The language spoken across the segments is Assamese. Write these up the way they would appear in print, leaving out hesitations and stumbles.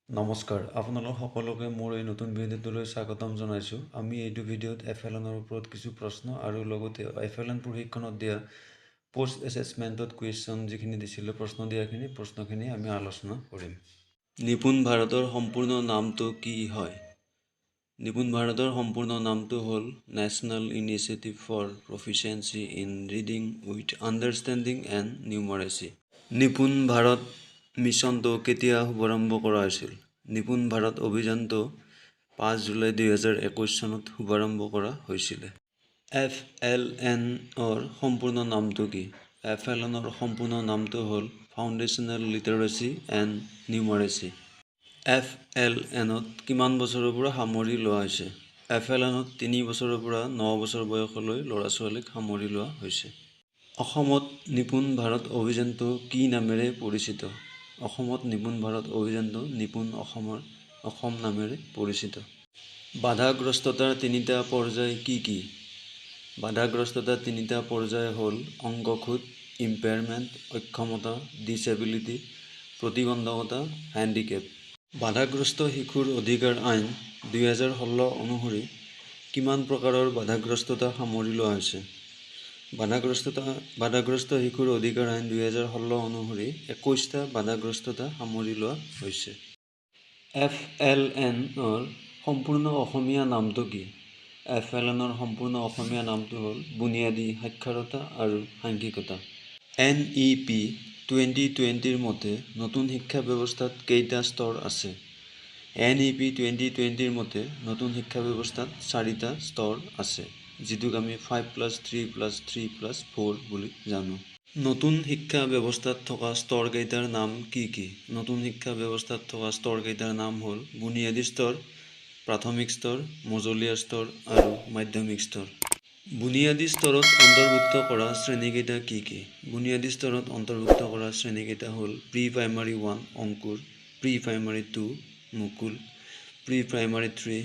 নমস্কাৰ আপোনালোক সকলোকে মোৰ এই নতুন ভিডিঅ'টোলৈ স্বাগতম জনাইছোঁ। আমি এইটো ভিডিঅ'ত FLNৰ ওপৰত কিছু প্ৰশ্ন আৰু লগতে FLN প্ৰশিক্ষণত দিয়া পোষ্ট এছেছমেণ্টত কুৱেশ্যন যিখিনি দিছিলে প্ৰশ্নখিনি আমি আলোচনা কৰিম। নিপুণ ভাৰতৰ সম্পূৰ্ণ নামটো কি হয়? নিপুণ ভাৰতৰ সম্পূৰ্ণ নামটো হ'ল national initiative for proficiency in reading with understanding and numeracy. NIPUN Bharat মিছনটো কেতিয়া শুভাৰম্ভ কৰা হৈছিল? নিপুণ ভাৰত অভিযানটো 5 জুলাই 2021 চনত শুভাৰম্ভ কৰা হৈছিলে। FLNৰ সম্পূৰ্ণ নামটো কি? FLNৰ সম্পূৰ্ণ নামটো হ'ল ফাউণ্ডেশ্যনেল লিটাৰেচি এণ্ড নিউমাৰেচি। FLNত কিমান বছৰৰ পৰা সামৰি লোৱা হৈছে? FLNত 3 বছৰৰ পৰা 9 বছৰ বয়সলৈ ল'ৰা ছোৱালীক সামৰি লোৱা হৈছে। অসমত নিপুণ ভাৰত অভিযানটো কি নামেৰে পৰিচিত? অসমত নিপুণ ভাৰত অভিযানটো নিপুণ অসম নামেৰে পৰিচিত। বাধাগ্ৰস্ততাৰ 3টা পৰ্যায় কি কি? বাধাগ্ৰস্ততাৰ 3টা পৰ্যায় হ'ল অংগসুদ, ইম্পেয়াৰমেণ্ট, অক্ষমতা, ডিছেবিলিটি, প্ৰতিবন্ধকতা, হেণ্ডিকেপ। বাধাগ্ৰস্ত শিশুৰ অধিকাৰ আইন 2016 অনুসৰি কিমান প্ৰকাৰৰ বাধাগ্ৰস্ততা সামৰি লোৱা হৈছে? বাধাগ্ৰস্ত শিশুৰ অধিকাৰ আইন 2016 অনুসৰি 21টা বাধাগ্ৰস্ততা সামৰি লোৱা হৈছে। FLNৰ সম্পূৰ্ণ অসমীয়া নামটো কি? FLNৰ সম্পূৰ্ণ অসমীয়া নামটো হ'ল বুনিয়াদী সাক্ষৰতা আৰু সাংখ্যিকতা। NEP 2020ৰ মতে নতুন শিক্ষা ব্যৱস্থাত কেইটা স্তৰ আছে? NEP 2020ৰ মতে নতুন শিক্ষা ব্যৱস্থাত 4টা স্তৰ আছে, যিটোক আমি 5+3+3+4 বুলি জানো। নতুন শিক্ষা ব্যৱস্থাত থকা স্তৰকেইটাৰ নাম কি কি? নতুন শিক্ষা ব্যৱস্থাত থকা স্তৰকেইটাৰ নাম হ'ল বুনিয়াদী স্তৰ, প্ৰাথমিক স্তৰ, মজলীয়া স্তৰ আৰু মাধ্যমিক স্তৰ। বুনিয়াদী স্তৰত অন্তৰ্ভুক্ত কৰা শ্ৰেণীকেইটা কি কি? বুনিয়াদী স্তৰত অন্তৰ্ভুক্ত কৰা শ্ৰেণীকেইটা হ'ল pre primary 1 Ankur, pre primary 2 Mukul, pre primary 3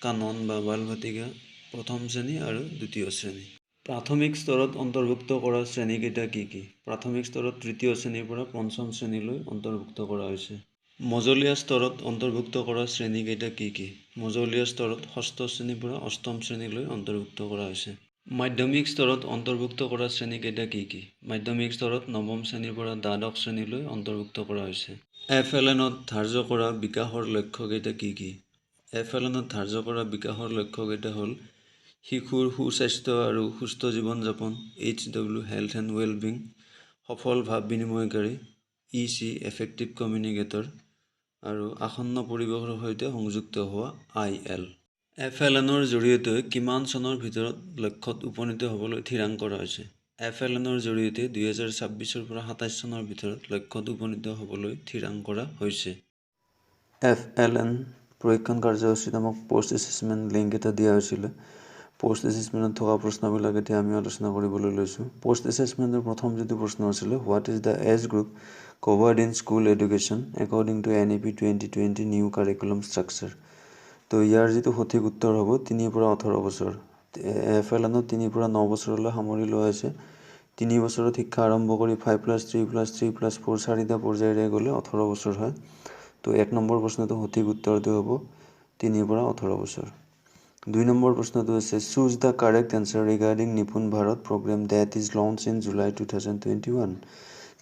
Kanan বা বাল ভাটিকা, প্ৰথম শ্ৰেণী আৰু দ্বিতীয় শ্ৰেণী। প্ৰাথমিক স্তৰত অন্তৰ্ভুক্ত কৰা শ্ৰেণীকেইটা কি কি? প্ৰাথমিক স্তৰত তৃতীয় শ্ৰেণীৰ পৰা পঞ্চম শ্ৰেণীলৈ অন্তৰ্ভুক্ত কৰা হৈছে। মজলীয়া স্তৰত অন্তৰ্ভুক্ত কৰা শ্ৰেণীকেইটা কি কি? মজলীয়া স্তৰত ষষ্ঠ শ্ৰেণীৰ পৰা অষ্টম শ্ৰেণীলৈ অন্তৰ্ভুক্ত কৰা হৈছে। মাধ্যমিক স্তৰত অন্তৰ্ভুক্ত কৰা শ্ৰেণীকেইটা কি কি? মাধ্যমিক স্তৰত নৱম শ্ৰেণীৰ পৰা দ্বাদশ শ্ৰেণীলৈ অন্তৰ্ভুক্ত কৰা হৈছে। FLNত ধাৰ্য কৰা বিকাশৰ লক্ষ্যকেইটা কি কি? FLNত ধাৰ্য কৰা বিকাশৰ লক্ষ্যকেইটা হ'ল শিশুৰ সুস্বাস্থ্য আৰু সুস্থ জীৱন যাপন, HW হেল্থ এণ্ড ৱেলবিং, সফল ভাৱ বিনিময়কাৰী, EC এফেক্টিভ কমিউনিকেটৰ আৰু আসন্ন পৰিৱেশৰ সৈতে সংযুক্ত হোৱা IL। FLNৰ জৰিয়তে কিমান চনৰ ভিতৰত লক্ষ্যত উপনীত হ'বলৈ থিৰাং কৰা হৈছে? FLNৰ জৰিয়তে 2026 পৰা 27 চনৰ ভিতৰত লক্ষ্যত উপনীত হ'বলৈ থিৰাং কৰা হৈছে। FLN প্ৰশিক্ষণ কাৰ্যসূচীত আমাক পোষ্ট এছেছমেণ্ট লিংক এটা দিয়া হৈছিলে। পোষ্ট এছেছমেণ্টত থকা প্ৰশ্নবিলাক এতিয়া আমি আলোচনা কৰিবলৈ লৈছোঁ। পোষ্ট এছেছমেণ্টৰ প্ৰথম যিটো প্ৰশ্ন আছিলে, what is the age group covered in school education according to NEP 2020 new curriculum structure. তো ইয়াৰ যিটো সঠিক উত্তৰ হ'ব 3 পৰা 18 বছৰ। FLNত 3 পৰা 9 বছৰলৈ সামৰি লোৱা হৈছে। 3 বছৰত শিক্ষা আৰম্ভ কৰি 5+3+3+4 4টা পৰ্যায়েৰে গ'লে 18 বছৰ হয়। তো 1 নম্বৰ প্ৰশ্নটো সঠিক উত্তৰটো হ'ব 3 পৰা 18 বছৰ। 2 নম্বৰ প্ৰশ্নটো আছে choose the correct answer regarding NIPUN Bharat program date is launch in July 2021।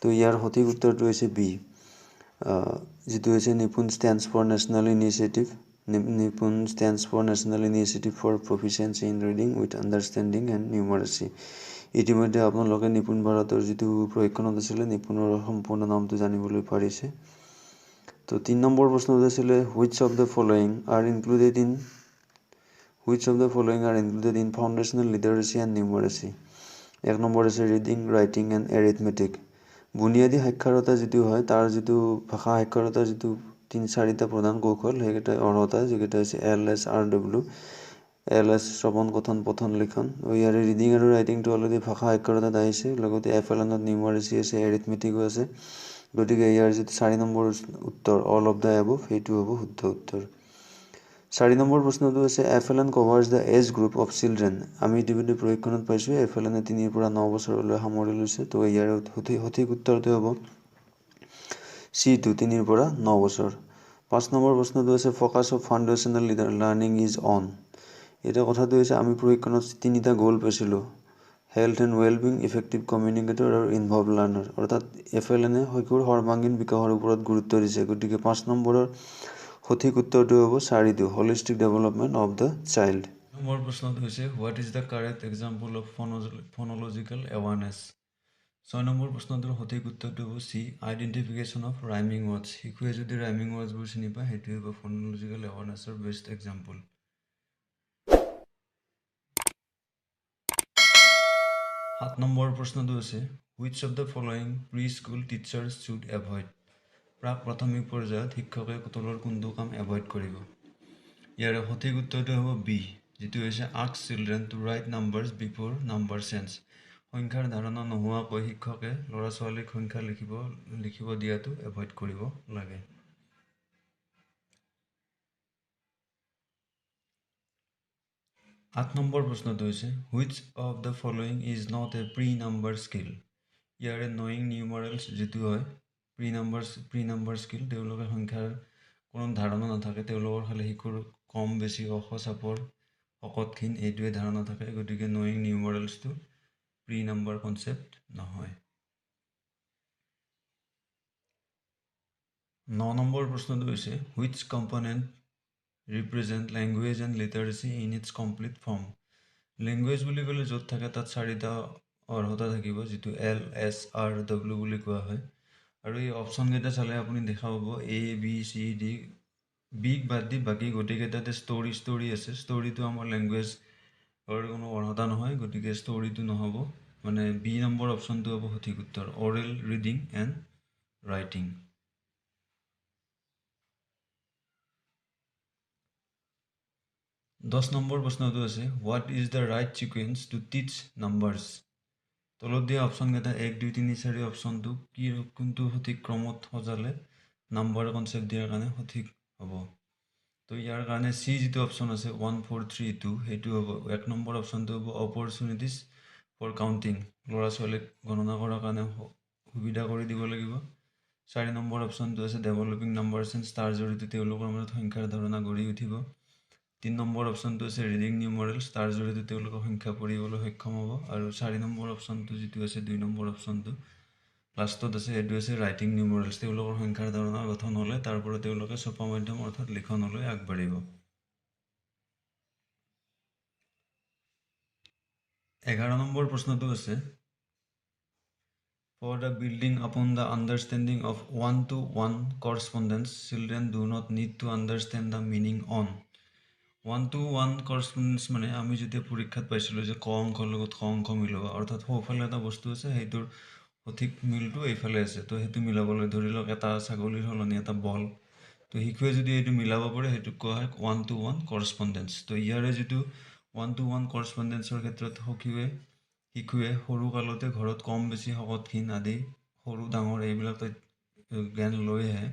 তো ইয়াৰ সঠিক উত্তৰটো হৈছে বি, যিটো হৈছে NIPUN stands for national initiative. NIPUN stands for national initiative for proficiency in reading with understanding and numeracy. ইতিমধ্যে আপোনালোকে নিপুণ ভাৰতৰ যিটো প্ৰশিক্ষণত আছিলে নিপুণৰ সম্পূৰ্ণ নামটো জানিবলৈ পাৰিছে। তো 3 নম্বৰ প্ৰশ্নটো আছিলে which of the following are included in foundational literacy and numeracy। 1 number আছে ৰিডিং, ৰাইটিং এণ্ড এৰিথমেটিক। বুনিয়াদী সাক্ষৰতা যিটো হয় তাৰ যিটো ভাষা সাক্ষৰতাৰ যিটো 3-4টা প্ৰধান কৌশল সেইকেইটা অৰ্হতা যিকেইটা হৈছে LSRW, LS শ্ৰৱণ কথন পঠন লিখন। ইয়াৰে ৰিডিং আৰু ৰাইটিংটো অলৰেডি ভাষা সাক্ষৰতাত আহিছে, লগতে FLNত নিউমাৰেচি আছে, এৰিথমেটিকো আছে। গতিকে ইয়াৰ যিটো 4 নম্বৰ উত্তৰ অল অফ দ্য এবভ সেইটো হ'ব শুদ্ধ উত্তৰ। 4 নম্বৰ প্ৰশ্নটো আছে FLN covers the age group of children. আমি ইতিমধ্যে প্ৰশিক্ষণত পাইছোঁ FLNে 3 পৰা 9 বছৰলৈ সামৰি লৈছে। তো ইয়াৰ সঠিক উত্তৰটো হ'ব C2, 3 পৰা 9 বছৰ। 5 নম্বৰ প্ৰশ্নটো হৈছে focus of foundational learning is on. এতিয়া কথাটো হৈছে আমি প্ৰশিক্ষণত 3টা গ'ল পাইছিলোঁ, হেল্থ এণ্ড ৱেলবিং, ইফেক্টিভ কমিউনিকেটৰ আৰু ইনভলভ লাৰ্ণাৰ, অৰ্থাৎ FLN শিশুৰ সৰ্বাংগীন বিকাশৰ ওপৰত গুৰুত্ব দিছে। গতিকে 5 নম্বৰৰ সঠিক উত্তৰটো হ'ব 4টো, holistic development of the child. Number প্ৰশ্নটো হৈছে what is the correct example of phonological awareness. 6 number প্ৰশ্নটোৰ সঠিক উত্তৰটো হ'ব C, identification of rhyming words. শিশুৱে যদি ৰাইমিং ৱৰ্ডছবোৰ চিনি পায় সেইটোৱে হ'ব ফন'লজিকেল এৱাৰনেছৰ বেষ্ট এক্সাম্পল। 7 নম্বৰ প্ৰশ্নটো হৈছে which of the following pre school teachers should avoid. প্ৰাক প্ৰাথমিক পৰ্যায়ত শিক্ষকে তলৰ কোনটো কাম এভইড কৰিব। ইয়াৰে সঠিক উত্তৰটো হ'ব বি, যিটো হৈছে ask children to write numbers before number change. সংখ্যাৰ ধাৰণা নোহোৱাকৈ শিক্ষকে ল'ৰা ছোৱালীক সংখ্যা লিখিব দিয়াটো এভইড কৰিব লাগে। 8 নম্বৰ প্ৰশ্নটো হৈছে which of the following is not A pre number skill. ইয়াৰে নয়িং নিউমাৰেলছ যিটো হয় প্ৰি নাম্বাৰ স্কিল, তেওঁলোকে সংখ্যাৰ কোনো ধাৰণা নাথাকে, তেওঁলোকৰ খালি শিশুৰ কম বেছি অখ চাপৰ শকত ক্ষীণ এইটোৱে ধাৰণা থাকে। গতিকে নয়িং নিউমাৰেলছটো প্ৰি নাম্বাৰ কনচেপ্ট নহয়। 9 নম্বৰ প্ৰশ্নটো হৈছে which component represent language and literature in its complete form. Language বুলি ক'লে য'ত থাকে তাত 4টা অৰ্হতা থাকিব, যিটো LSRW বুলি কোৱা হয়। আৰু এই অপশ্যনকেইটা চালে আপুনি দেখা পাব ABCD, বিগ বাদ দি বাকী গোটেইকেইটাতে ষ্টৰি আছে। ষ্টৰিটো আমাৰ লেংগুৱেজৰ কোনো অৰ্হতা নহয়, গতিকে ষ্টৰিটো নহ'ব, মানে বি নম্বৰ অপশ্যনটো হ'ব সঠিক উত্তৰ, oral reading and writing. 10 number প্ৰশ্নটো আছে what is the right sequence to teach numbers. তলত দিয়া অপশ্যনকেইটা 1, 2, 3, 4 অপশ্যনটো কোনটো সঠিক ক্ৰমত সজালে নাম্বাৰ কনচেপ্ট দিয়াৰ কাৰণে সঠিক হ'ব। তো ইয়াৰ কাৰণে চি যিটো অপশ্যন আছে 1, 4, 3, 2 সেইটো হ'ব। 1 নম্বৰ অপশ্যনটো হ'ব অপৰচুনিটিজ ফৰ কাউণ্টিং, ল'ৰা ছোৱালীক গণনা কৰাৰ কাৰণে সুবিধা কৰি দিব লাগিব। 4 নম্বৰ অপশ্যনটো আছে ডেভেলপিং নাম্বাৰ চেঞ্চ, তাৰ জৰিয়তে তেওঁলোকৰ মাজত সংখ্যাৰ ধাৰণা গঢ়ি উঠিব। 3 নম্বৰ অপশ্যনটো আছে ৰিডিং নিউমাৰেলছ, তাৰ জৰিয়তে তেওঁলোকৰ সংখ্যা পঢ়িবলৈ সক্ষম হ'ব। আৰু 4 নম্বৰ অপশ্যনটো যিটো আছে 2 নম্বৰ অপশ্যনটো লাষ্টত আছে, সেইটো আছে ৰাইটিং নিউমাৰেলছ, তেওঁলোকৰ সংখ্যাৰ ধাৰণা গঠন হ'লে তাৰ পৰা তেওঁলোকে ছপা মাধ্যম অৰ্থাৎ লিখনলৈ আগবাঢ়িব। 11 নম্বৰ প্ৰশ্নটো আছে for the building upon the understanding of 1-to-1 correspondence children do not need to understand the meaning on. 1-to-1 correspondence মানে আমি যেতিয়া পৰীক্ষাত পাইছিলোঁ যে ক অংকৰ লগত খ অংক মিলোৱা, অৰ্থাৎ সোঁফালে এটা বস্তু আছে সেইটোৰ সঠিক মিলটো এইফালে আছে, তো সেইটো মিলাবলৈ ধৰি লওক এটা ছাগলীৰ সলনি এটা বল, তো শিশুৱে যদি এইটো মিলাব পাৰে সেইটোক কোৱা হয় 1-to-1 কৰস্পণ্ডেঞ্চ। তো ইয়াৰে যিটো 1-to-1 কৰস্পণ্ডেঞ্চৰ ক্ষেত্ৰত শিশুৱে সৰু কালতে ঘৰত কম বেছি শকত ক্ষীণ আদি সৰু ডাঙৰ এইবিলাক জ্ঞান লৈ আহে,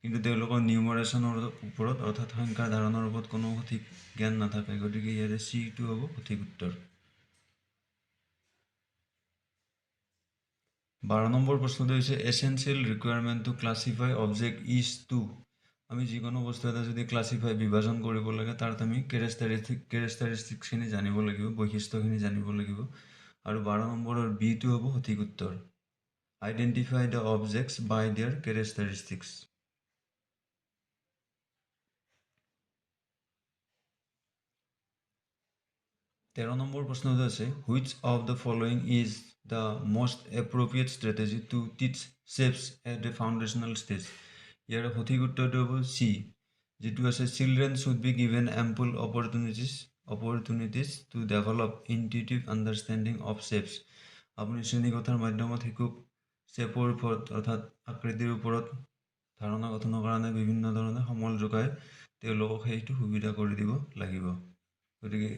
কিন্তু তেওঁলোকৰ নিউমাৰেশ্যনৰ ওপৰত অৰ্থাৎ সংখ্যাৰ ধাৰণাৰ ওপৰত কোনো সঠিক জ্ঞান নাথাকে। গতিকে ইয়াৰে চিটো হ'ব সঠিক উত্তৰ। 12 নম্বৰ প্ৰশ্নটো হৈছে essential requirement to classify object is to. আমি যিকোনো বস্তু এটা যদি ক্লাছিফাই বিভাজন কৰিব লাগে তাত আমি কেৰেক্টাৰিষ্টিক্সখিনি জানিব লাগিব, বৈশিষ্ট্যখিনি জানিব লাগিব। আৰু 12 নম্বৰৰ বিটো হ'ব সঠিক উত্তৰ, identify the objects by their characteristics. 13 number প্ৰশ্নটো আছে which of the following is the most appropriate strategy to teach shapes at a foundational stage. ইয়াৰ সঠিক উত্তৰটো হ'ব চি, যিটো আছে children should be given ample opportunities to develop intuitive understanding of shapes. আপুনি শ্ৰেণীকোঠাৰ মাধ্যমত শিশুক শেপৰ ওপৰত অৰ্থাৎ আকৃতিৰ ওপৰত ধাৰণা গঠনৰ কাৰণে বিভিন্ন ধৰণে সমল যোগাই তেওঁলোকক সেইটো সুবিধা কৰি দিব লাগিব। গতিকে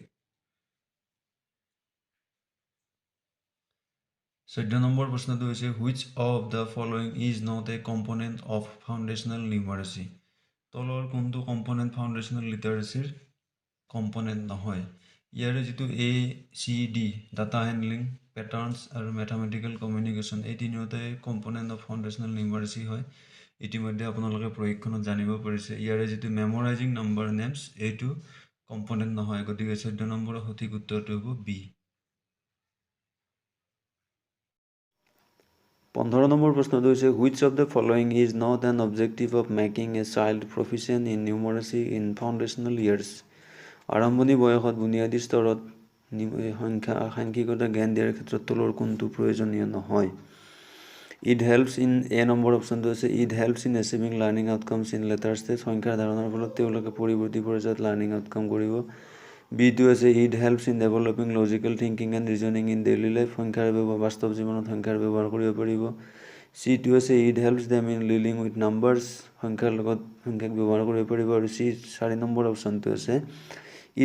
14 নম্বৰ প্ৰশ্নটো হৈছে which of the following is not a component of foundational numeracy. তলৰ কোনটো কম্পনেণ্ট ফাউণ্ডেশ্যনেল লিটাৰেচিৰ কম্পনেণ্ট নহয়। ইয়াৰে যিটো ACD ডাটা হেণ্ডলিং, পেটাৰ্নছ আৰু মেথামেটিকেল কমিউনিকেশ্যন এই তিনিওটাই কম্পনেণ্ট অফ ফাউণ্ডেশ্যনেল নিউমাৰেচি হয়। ইতিমধ্যে আপোনালোকে প্ৰশিক্ষণত জানিব পাৰিছে ইয়াৰে যিটো মেমৰাইজিং নাম্বাৰ নেমছ এইটো কম্পনেণ্ট নহয়, গতিকে 14 নম্বৰৰ সঠিক উত্তৰটো হ'ব বি। 15 নম্বৰ প্ৰশ্নটো হৈছে which of the following is not an objective of making a child proficient in numeracy in foundational years? আৰম্ভণি বয়সত বুনিয়াদী স্তৰত সাংখ্যিকতা জ্ঞান দিয়াৰ ক্ষেত্ৰত তলৰ কোনটো প্ৰয়োজনীয় নহয়? It helps in A number অপশ্যনটো আছে it helps in achieving learning outcomes in later stage, সংখ্যাৰ ধাৰণাৰ ফলত তেওঁলোকে পৰৱৰ্তী পৰ্যায়ত লাৰ্নিং আউটকাম কৰিব। বিটো আছে it helps in developing logical thinking and reasoning in daily life, সংখ্যাৰ বাস্তৱ জীৱনত সংখ্যাৰ ব্যৱহাৰ কৰিব পাৰিব। চিটো আছে it helps them in dealing with numbers, সংখ্যাৰ লগত সংখ্যাক ব্যৱহাৰ কৰিব পাৰিব। আৰু 4 নম্বৰ অপশ্যনটো আছে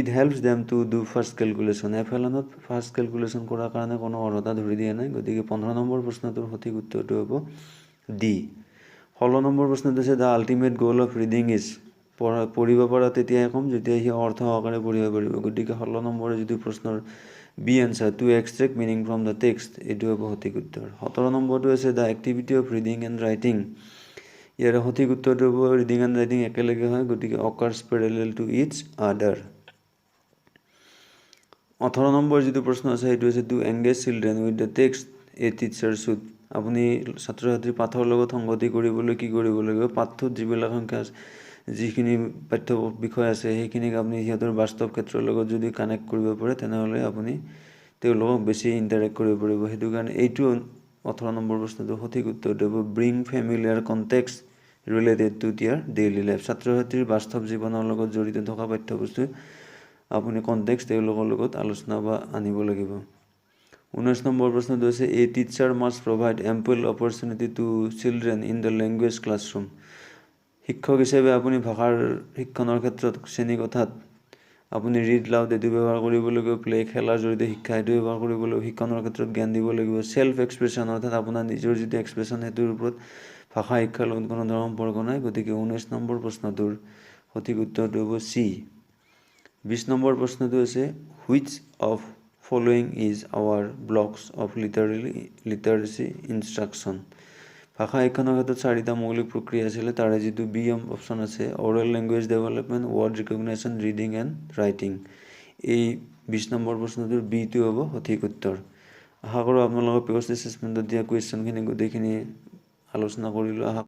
it helps them to do first calculation, FLNত ফাৰ্ষ্ট ক্যালকুলেশন কৰাৰ কাৰণে কোনো অৰ্হতা ধৰি দিয়া নাই, গতিকে 15 নম্বৰ প্ৰশ্নটোৰ সঠিক উত্তৰটো হ'ব ডি। 16 নম্বৰ প্ৰশ্নটো আছে the ultimate goal of reading is, পঢ়িব পৰা তেতিয়াই কম যেতিয়া সি অৰ্থ সহকাৰে পঢ়িব পাৰিব, গতিকে 16 নম্বৰৰ যিটো প্ৰশ্নৰ B answer to extract meaning from the text, এইটো হ'ব সঠিক উত্তৰ। 17 নম্বৰটো আছে the activity of reading and writing, ইয়াৰ সঠিক উত্তৰটো হ'ব ৰিডিং এণ্ড ৰাইটিং একেলগে হয়, গতিকে অকাৰ্ছ পেৰেলেল টু ইটছ আদাৰ। 18 নম্বৰ যিটো প্ৰশ্ন আছে সেইটো হৈছে to engage children with the text a teacher should, আপুনি ছাত্ৰ ছাত্ৰী পাঠৰ লগত সংগতি কৰিবলৈ কি কৰিব লাগিব? পাঠটোত যিবিলাক সংখ্যা যিখিনি পাঠ্য বিষয় আছে সেইখিনিক আপুনি সিহঁতৰ বাস্তৱ ক্ষেত্ৰৰ লগত যদি কানেক্ট কৰিব পাৰে তেনেহ'লে আপুনি তেওঁলোকক বেছি ইণ্টাৰেক্ট কৰিব পাৰিব। সেইটো কাৰণে এইটো 18 নম্বৰ প্ৰশ্নটো সঠিক উত্তৰটো হ'ব bring familiar context related to দিয়াৰ ডেইলি লাইফ, ছাত্ৰ ছাত্ৰীৰ বাস্তৱ জীৱনৰ লগত জড়িত থকা পাঠ্যবস্তু আপুনি কনটেক্সট তেওঁলোকৰ লগত আলোচনা বা আনিব লাগিব। 19 নম্বৰ প্ৰশ্নটো আছে a teacher must provide ample opportunity to children in the language classroom, শিক্ষক হিচাপে আপুনি ভাষাৰ শিক্ষণৰ ক্ষেত্ৰত শ্ৰেণীকোঠাত আপুনি ৰিড লাউড এইটো ব্যৱহাৰ কৰিব লাগিব, প্লে খেলাৰ জৰিয়তে শিক্ষা এইটো ব্যৱহাৰ কৰিব লাগিব, শিক্ষণৰ ক্ষেত্ৰত জ্ঞান দিব লাগিব, সেল্ফ এক্সপ্ৰেছন অৰ্থাৎ আপোনাৰ নিজৰ যিটো এক্সপ্ৰেছন সেইটোৰ ওপৰত ভাষা শিক্ষাৰ লগত কোনো ধৰণৰ সম্পৰ্ক নাই, গতিকে 19 নম্বৰ প্ৰশ্নটোৰ সঠিক উত্তৰটো হ'ব চি। 20 নম্বৰ প্ৰশ্নটো আছে which of following is our blocks of literacy instruction, ভাষা শিক্ষণৰ ক্ষেত্ৰত 4টা মৌলিক প্ৰক্ৰিয়া আছিলে, তাৰে যিটো বি অপশ্যন আছে oral language development, word recognition, reading and writing, এই 20 নম্বৰ প্ৰশ্নটোৰ বিটো হ'ব সঠিক উত্তৰ। আশা কৰোঁ আপোনালোকৰ প্ৰিভিয়াছ এছেছমেণ্টত দিয়া কুৱেশ্যনখিনি গোটেইখিনি আলোচনা কৰিলোঁ।